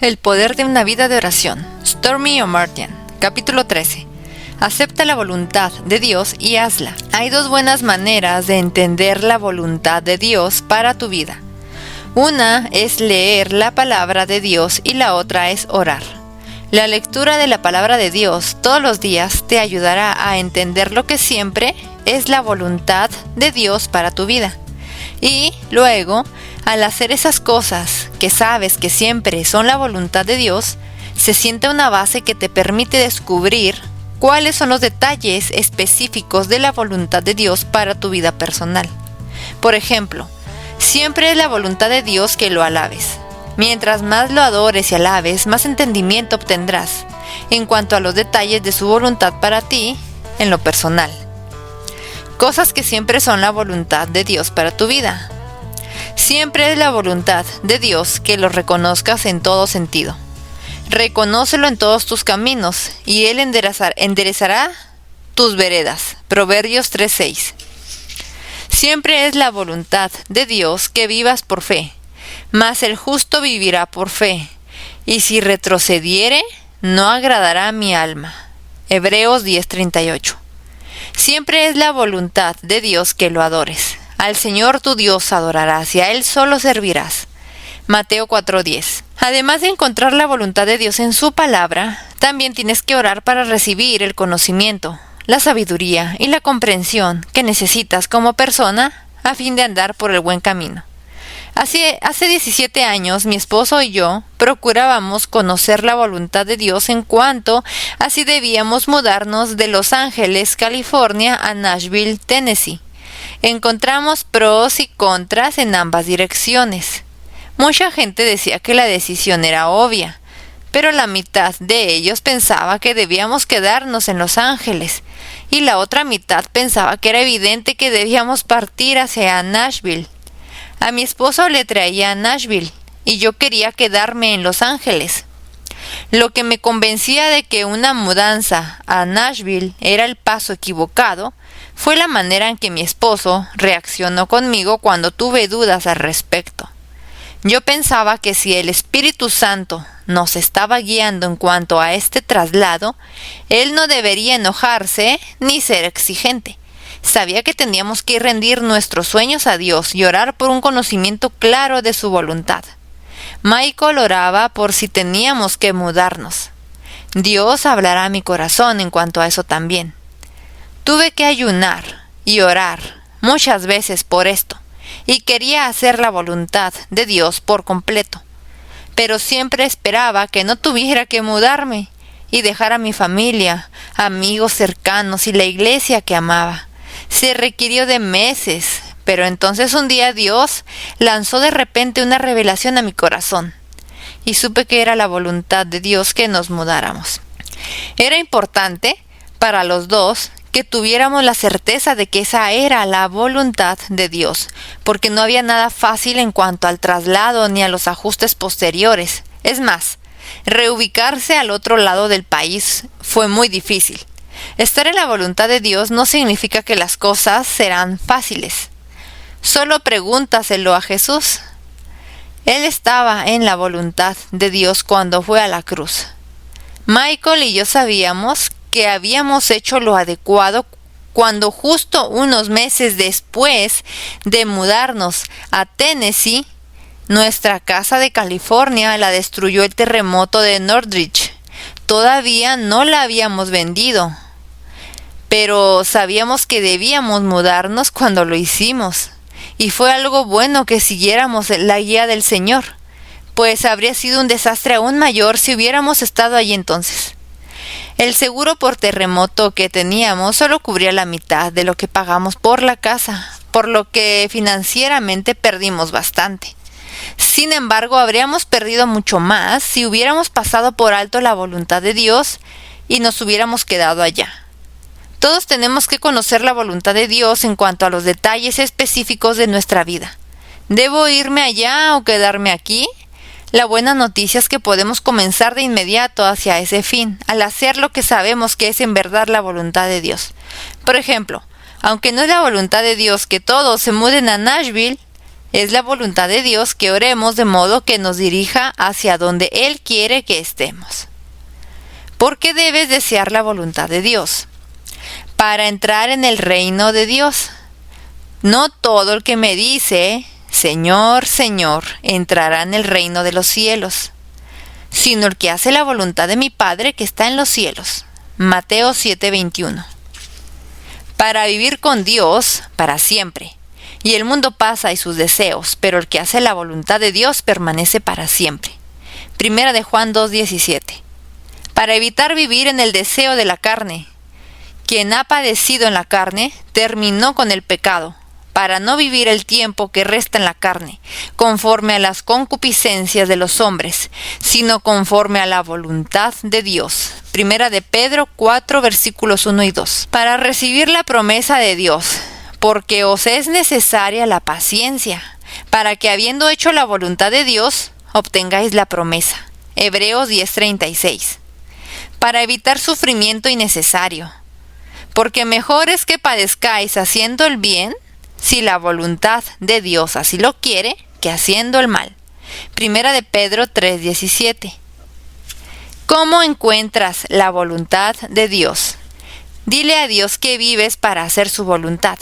El poder de una vida de oración. Stormy O'Martian, capítulo 13. Acepta la voluntad de Dios y hazla. Hay dos buenas maneras de entender la voluntad de Dios para tu vida. Una es leer la palabra de Dios y la otra es orar. La lectura de la palabra de Dios todos los días te ayudará a entender lo que siempre es la voluntad de Dios para tu vida. Y luego, al hacer esas cosas que sabes que siempre son la voluntad de Dios, se siente una base que te permite descubrir cuáles son los detalles específicos de la voluntad de Dios para tu vida personal. Por ejemplo, siempre es la voluntad de Dios que lo alabes. Mientras más lo adores y alabes, más entendimiento obtendrás en cuanto a los detalles de su voluntad para ti en lo personal. Cosas que siempre son la voluntad de Dios para tu vida. Siempre es la voluntad de Dios que lo reconozcas en todo sentido. Reconócelo en todos tus caminos y Él enderezará tus veredas. Proverbios 3:6. Siempre es la voluntad de Dios que vivas por fe, mas el justo vivirá por fe, y si retrocediere, no agradará a mi alma. Hebreos 10:38. Siempre es la voluntad de Dios que lo adores. Al Señor tu Dios adorarás y a Él solo servirás. Mateo 4:10. Además de encontrar la voluntad de Dios en su palabra, también tienes que orar para recibir el conocimiento, la sabiduría y la comprensión que necesitas como persona a fin de andar por el buen camino. Hace 17 años, mi esposo y yo procurábamos conocer la voluntad de Dios en cuanto a si debíamos mudarnos de Los Ángeles, California, a Nashville, Tennessee. Encontramos pros y contras en ambas direcciones. Mucha gente decía que la decisión era obvia, pero la mitad de ellos pensaba que debíamos quedarnos en Los Ángeles, y la otra mitad pensaba que era evidente que debíamos partir hacia Nashville. A mi esposo le traía a Nashville, y yo quería quedarme en Los Ángeles. Lo que me convencía de que una mudanza a Nashville era el paso equivocado fue la manera en que mi esposo reaccionó conmigo cuando tuve dudas al respecto. Yo pensaba que si el Espíritu Santo nos estaba guiando en cuanto a este traslado, Él no debería enojarse ni ser exigente. Sabía que teníamos que rendir nuestros sueños a Dios y orar por un conocimiento claro de su voluntad. Michael oraba por si teníamos que mudarnos. Dios hablará a mi corazón en cuanto a eso también. Tuve que ayunar y orar muchas veces por esto, y quería hacer la voluntad de Dios por completo. Pero siempre esperaba que no tuviera que mudarme y dejar a mi familia, amigos cercanos y la iglesia que amaba. Se requirió de meses, pero entonces un día Dios lanzó de repente una revelación a mi corazón, y supe que era la voluntad de Dios que nos mudáramos. Era importante para los dos que tuviéramos la certeza de que esa era la voluntad de Dios, porque no había nada fácil en cuanto al traslado ni a los ajustes posteriores. Es más, reubicarse al otro lado del país fue muy difícil. Estar en la voluntad de Dios no significa que las cosas serán fáciles. Solo pregúntaselo a Jesús. Él estaba en la voluntad de Dios cuando fue a la cruz. Michael y yo sabíamos que habíamos hecho lo adecuado cuando justo unos meses después de mudarnos a Tennessee, nuestra casa de California la destruyó el terremoto de Northridge. Todavía no la habíamos vendido, pero sabíamos que debíamos mudarnos cuando lo hicimos, y fue algo bueno que siguiéramos la guía del Señor, pues habría sido un desastre aún mayor si hubiéramos estado allí entonces. El seguro por terremoto que teníamos solo cubría la mitad de lo que pagamos por la casa, por lo que financieramente perdimos bastante. Sin embargo, habríamos perdido mucho más si hubiéramos pasado por alto la voluntad de Dios y nos hubiéramos quedado allá. Todos tenemos que conocer la voluntad de Dios en cuanto a los detalles específicos de nuestra vida. ¿Debo irme allá o quedarme aquí? La buena noticia es que podemos comenzar de inmediato hacia ese fin, al hacer lo que sabemos que es en verdad la voluntad de Dios. Por ejemplo, aunque no es la voluntad de Dios que todos se muden a Nashville, Es la voluntad de Dios que oremos de modo que nos dirija hacia donde Él quiere que estemos. ¿Por qué debes desear la voluntad de Dios? Para entrar en el reino de Dios. No todo el que me dice, Señor, Señor, entrará en el reino de los cielos, sino el que hace la voluntad de mi Padre que está en los cielos. Mateo 7:21. Para vivir con Dios para siempre. Y el mundo pasa y sus deseos, pero el que hace la voluntad de Dios permanece para siempre. Primera de Juan 2:17. Para evitar vivir en el deseo de la carne. Quien ha padecido en la carne, terminó con el pecado, para no vivir el tiempo que resta en la carne, conforme a las concupiscencias de los hombres, sino conforme a la voluntad de Dios. Primera de Pedro 4, versículos 1 y 2. Para recibir la promesa de Dios, porque os es necesaria la paciencia, para que habiendo hecho la voluntad de Dios, obtengáis la promesa. Hebreos 10:36. Para evitar sufrimiento innecesario, porque mejor es que padezcáis haciendo el bien, si la voluntad de Dios así lo quiere, que haciendo el mal. Primera de Pedro 3:17. ¿Cómo encuentras la voluntad de Dios? Dile a Dios que vives para hacer su voluntad.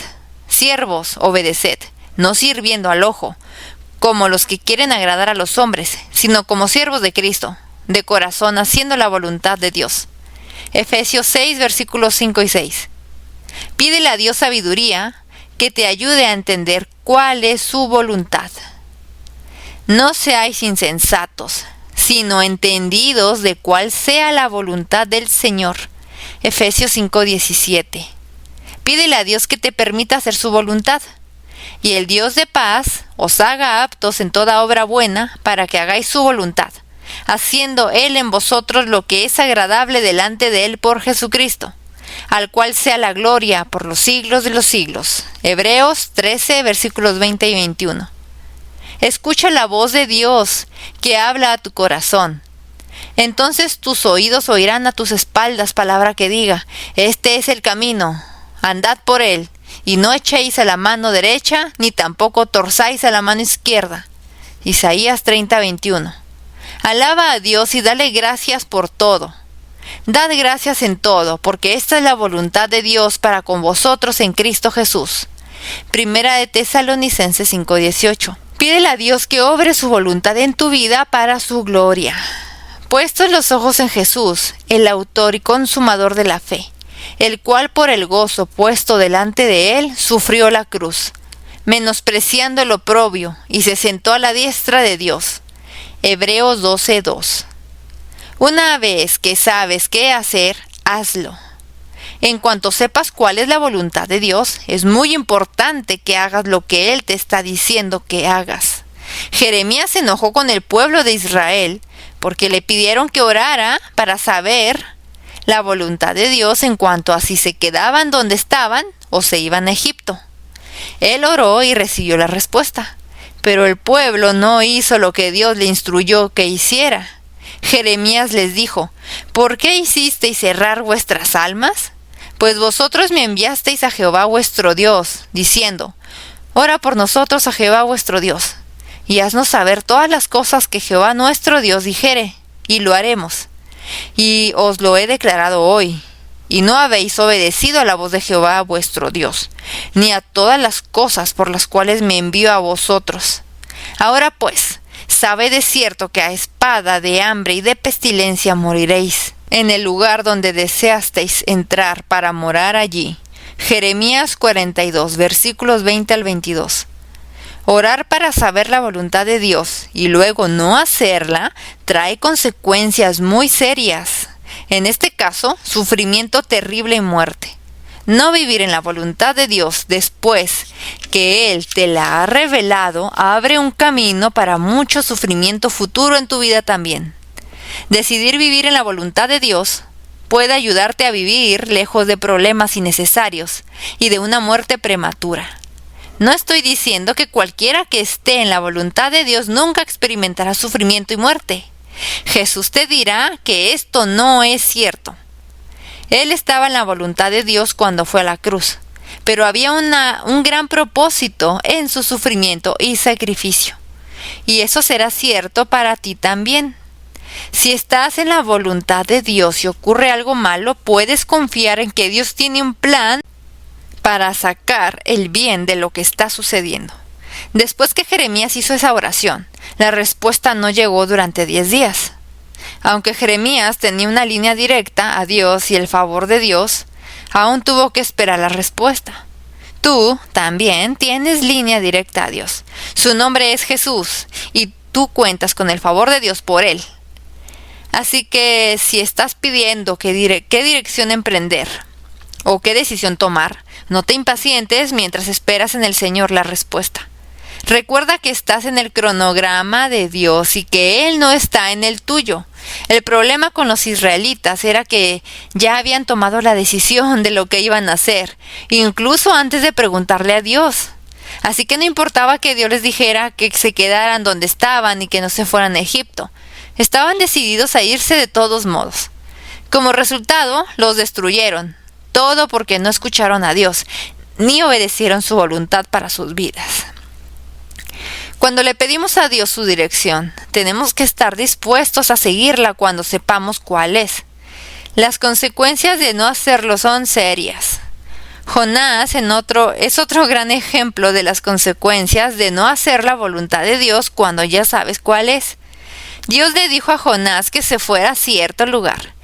Siervos, obedeced, no sirviendo al ojo, como los que quieren agradar a los hombres, sino como siervos de Cristo, de corazón haciendo la voluntad de Dios. Efesios 6, versículos 5 y 6. Pídele a Dios sabiduría que te ayude a entender cuál es su voluntad. No seáis insensatos, sino entendidos de cuál sea la voluntad del Señor. Efesios 5:17. Pídele a Dios que te permita hacer su voluntad, y el Dios de paz os haga aptos en toda obra buena para que hagáis su voluntad, haciendo Él en vosotros lo que es agradable delante de Él por Jesucristo, al cual sea la gloria por los siglos de los siglos. Hebreos 13, versículos 20 y 21. Escucha la voz de Dios que habla a tu corazón. Entonces tus oídos oirán a tus espaldas palabra que diga, este es el camino, andad por él, y no echéis a la mano derecha, ni tampoco torzáis a la mano izquierda. Isaías 30:21. Alaba a Dios y dale gracias por todo. Dad gracias en todo, porque esta es la voluntad de Dios para con vosotros en Cristo Jesús. Primera de Tesalonicenses 5:18. Pídele a Dios que obre su voluntad en tu vida para su gloria. Puestos los ojos en Jesús, el autor y consumador de la fe, el cual por el gozo puesto delante de él sufrió la cruz, menospreciando el oprobio, y se sentó a la diestra de Dios. Hebreos 12:2. Una vez que sabes qué hacer, hazlo. En cuanto sepas cuál es la voluntad de Dios, es muy importante que hagas lo que Él te está diciendo que hagas. Jeremías se enojó con el pueblo de Israel porque le pidieron que orara para saber la voluntad de Dios en cuanto a si se quedaban donde estaban o se iban a Egipto. Él oró y recibió la respuesta, pero el pueblo no hizo lo que Dios le instruyó que hiciera. Jeremías les dijo, ¿por qué hicisteis errar vuestras almas? Pues vosotros me enviasteis a Jehová vuestro Dios, diciendo, ora por nosotros a Jehová vuestro Dios, y haznos saber todas las cosas que Jehová nuestro Dios dijere, y lo haremos. Y os lo he declarado hoy, y no habéis obedecido a la voz de Jehová vuestro Dios, ni a todas las cosas por las cuales me envío a vosotros. Ahora pues, sabed de cierto que a espada, de hambre y de pestilencia moriréis en el lugar donde deseasteis entrar para morar allí. Jeremías 42, versículos 20 al 22. Orar para saber la voluntad de Dios y luego no hacerla trae consecuencias muy serias. En este caso, sufrimiento terrible y muerte. No vivir en la voluntad de Dios después que Él te la ha revelado abre un camino para mucho sufrimiento futuro en tu vida también. Decidir vivir en la voluntad de Dios puede ayudarte a vivir lejos de problemas innecesarios y de una muerte prematura. No estoy diciendo que cualquiera que esté en la voluntad de Dios nunca experimentará sufrimiento y muerte. Jesús te dirá que esto no es cierto. Él estaba en la voluntad de Dios cuando fue a la cruz, pero había un gran propósito en su sufrimiento y sacrificio. Y eso será cierto para ti también. Si estás en la voluntad de Dios y ocurre algo malo, puedes confiar en que Dios tiene un plan para sacar el bien de lo que está sucediendo. Después que Jeremías hizo esa oración, la respuesta no llegó durante 10 días. Aunque Jeremías tenía una línea directa a Dios y el favor de Dios, aún tuvo que esperar la respuesta. Tú también tienes línea directa a Dios. Su nombre es Jesús y tú cuentas con el favor de Dios por Él. Así que si estás pidiendo qué dirección emprender o qué decisión tomar, no te impacientes mientras esperas en el Señor la respuesta. Recuerda que estás en el cronograma de Dios y que Él no está en el tuyo. El problema con los israelitas era que ya habían tomado la decisión de lo que iban a hacer, incluso antes de preguntarle a Dios. Así que no importaba que Dios les dijera que se quedaran donde estaban y que no se fueran a Egipto. Estaban decididos a irse de todos modos. Como resultado, los destruyeron. Todo porque no escucharon a Dios, ni obedecieron su voluntad para sus vidas. Cuando le pedimos a Dios su dirección, tenemos que estar dispuestos a seguirla cuando sepamos cuál es. Las consecuencias de no hacerlo son serias. Jonás es otro gran ejemplo de las consecuencias de no hacer la voluntad de Dios cuando ya sabes cuál es. Dios le dijo a Jonás que se fuera a cierto lugar,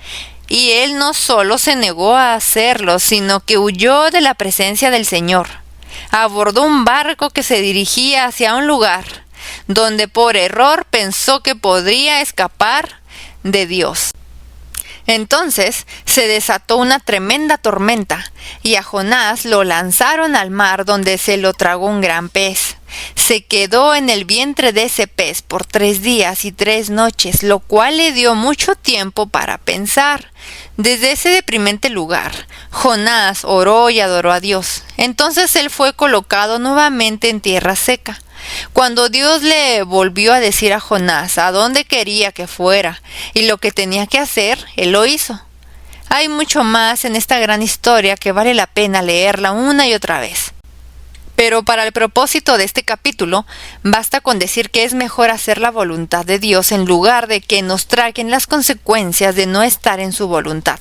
y él no solo se negó a hacerlo, sino que huyó de la presencia del Señor. Abordó un barco que se dirigía hacia un lugar donde por error pensó que podría escapar de Dios. Entonces se desató una tremenda tormenta y a Jonás lo lanzaron al mar, donde se lo tragó un gran pez. Se quedó en el vientre de ese pez por 3 días y 3 noches, lo cual le dio mucho tiempo para pensar. Desde ese deprimente lugar, Jonás oró y adoró a Dios. Entonces él fue colocado nuevamente en tierra seca. Cuando Dios le volvió a decir a Jonás a dónde quería que fuera y lo que tenía que hacer, él lo hizo. Hay mucho más en esta gran historia que vale la pena leerla una y otra vez. Pero para el propósito de este capítulo, basta con decir que es mejor hacer la voluntad de Dios en lugar de que nos traguen las consecuencias de no estar en su voluntad.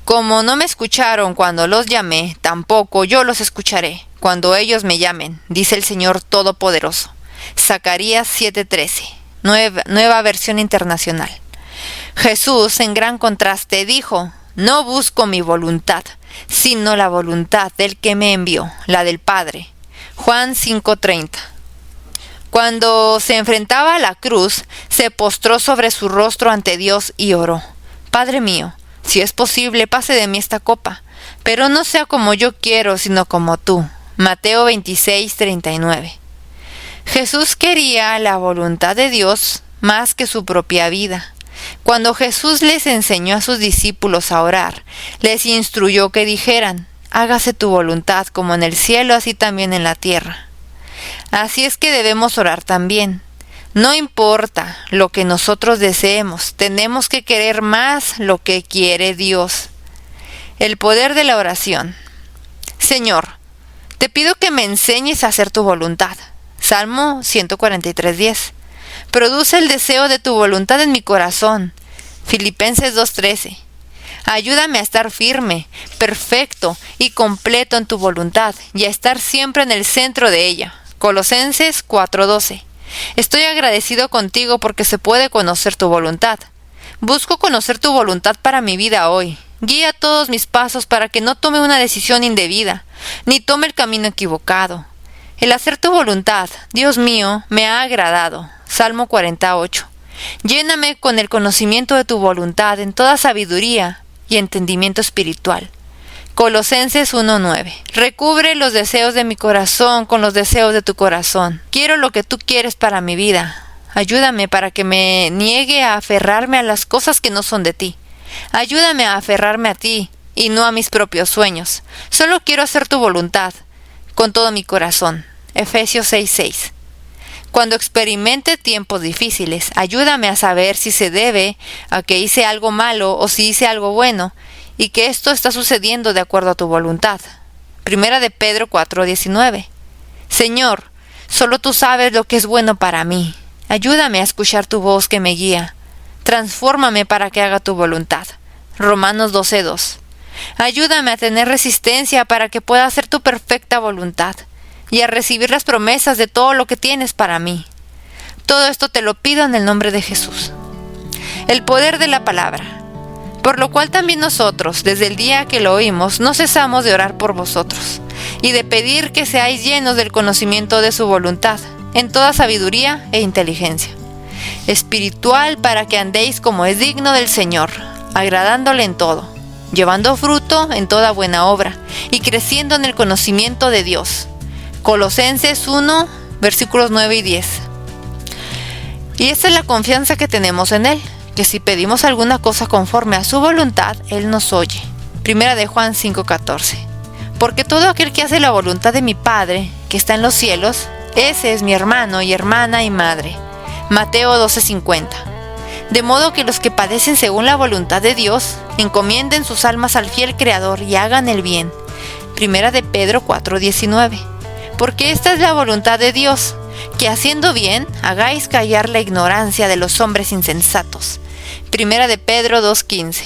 Como no me escucharon cuando los llamé, tampoco yo los escucharé cuando ellos me llamen, dice el Señor Todopoderoso. Zacarías 7:13, nueva versión internacional. Jesús, en gran contraste, dijo: no busco mi voluntad, sino la voluntad del que me envió, la del Padre. Juan 5:30. Cuando se enfrentaba a la cruz, se postró sobre su rostro ante Dios y oró: Padre mío, si es posible, pase de mí esta copa, pero no sea como yo quiero, sino como tú. Mateo 26:39. Jesús quería la voluntad de Dios más que su propia vida. Cuando Jesús les enseñó a sus discípulos a orar, les instruyó que dijeran: hágase tu voluntad como en el cielo, así también en la tierra. Así es que debemos orar también. No importa lo que nosotros deseemos, tenemos que querer más lo que quiere Dios. El poder de la oración. Señor, te pido que me enseñes a hacer tu voluntad. Salmo 143:10. Produce el deseo de tu voluntad en mi corazón. Filipenses 2:13. Ayúdame a estar firme, perfecto y completo en tu voluntad y a estar siempre en el centro de ella. Colosenses 4:12. Estoy agradecido contigo porque se puede conocer tu voluntad. Busco conocer tu voluntad para mi vida hoy. Guía todos mis pasos para que no tome una decisión indebida, ni tome el camino equivocado. El hacer tu voluntad, Dios mío, me ha agradado. Salmo 48. Lléname con el conocimiento de tu voluntad en toda sabiduría y entendimiento espiritual. Colosenses 1:9. Recubre los deseos de mi corazón con los deseos de tu corazón. Quiero lo que tú quieres para mi vida. Ayúdame para que me niegue a aferrarme a las cosas que no son de ti. Ayúdame a aferrarme a ti y no a mis propios sueños. Solo quiero hacer tu voluntad con todo mi corazón. Efesios 6:6. Cuando experimente tiempos difíciles, ayúdame a saber si se debe a que hice algo malo o si hice algo bueno, y que esto está sucediendo de acuerdo a tu voluntad. Primera de Pedro 4:19. Señor, solo tú sabes lo que es bueno para mí. Ayúdame a escuchar tu voz que me guía. Transfórmame para que haga tu voluntad. Romanos 12:2. Ayúdame a tener resistencia para que pueda hacer tu perfecta voluntad y a recibir las promesas de todo lo que tienes para mí. Todo esto te lo pido en el nombre de Jesús. El poder de la palabra. Por lo cual también nosotros, desde el día que lo oímos, no cesamos de orar por vosotros y de pedir que seáis llenos del conocimiento de su voluntad, en toda sabiduría e inteligencia espiritual, para que andéis como es digno del Señor, agradándole en todo, llevando fruto en toda buena obra y creciendo en el conocimiento de Dios. Colosenses 1, versículos 9 y 10. Y esta es la confianza que tenemos en Él, que si pedimos alguna cosa conforme a su voluntad, Él nos oye. Primera de Juan 5:14. Porque todo aquel que hace la voluntad de mi Padre, que está en los cielos, ese es mi hermano y hermana y madre. Mateo 12:50. De modo que los que padecen según la voluntad de Dios, encomienden sus almas al fiel Creador y hagan el bien. Primera de Pedro 4:19. Porque esta es la voluntad de Dios, que haciendo bien, hagáis callar la ignorancia de los hombres insensatos. Primera de Pedro 2:15.